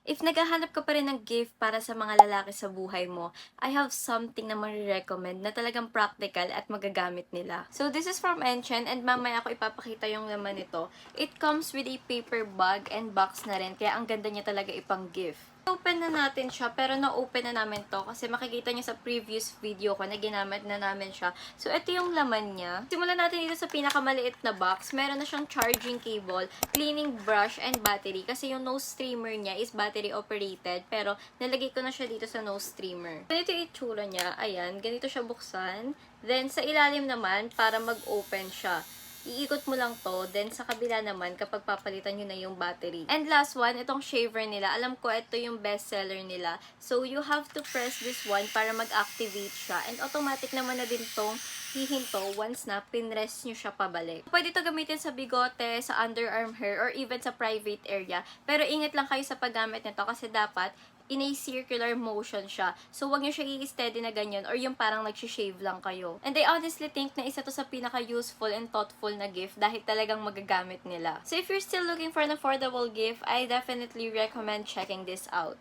If naghahanap ka pa rin ng gift para sa mga lalaki sa buhay mo, I have something na marirecommend na talagang practical at magagamit nila. So this is from Enchen and mamaya ako ipapakita yung laman nito. It comes with a paper bag and box na rin, kaya ang ganda niya talaga ipang gift. Open na natin siya, pero na-open na namin to kasi makikita niyo sa previous video ko na ginamit na namin siya. So, ito yung laman niya. Simulan natin dito sa pinakamaliit na box. Meron na siyang charging cable, cleaning brush, and battery. Kasi yung nose streamer niya is battery operated, pero nalagay ko na siya dito sa nose streamer. Ganito yung itsura niya. Ayan, ganito siya buksan. Then, sa ilalim naman, para mag-open siya. Iikot mo lang to, then sa kabila naman kapag papalitan nyo na yung battery. And last one, itong shaver nila. Alam ko, ito yung best seller nila. So, you have to press this one para mag-activate siya. And automatic naman na din tong hihinto once na pinrest nyo siya pabalik. Pwede ito gamitin sa bigote, sa underarm hair, or even sa private area. Pero ingat lang kayo sa paggamit nito kasi dapat in a circular motion siya. So, wag nyo siya i-steady na ganyan or yung parang nag-shave lang kayo. And I honestly think na isa to sa pinaka-useful and thoughtful na gift dahil talagang magagamit nila. So, if you're still looking for an affordable gift, I definitely recommend checking this out.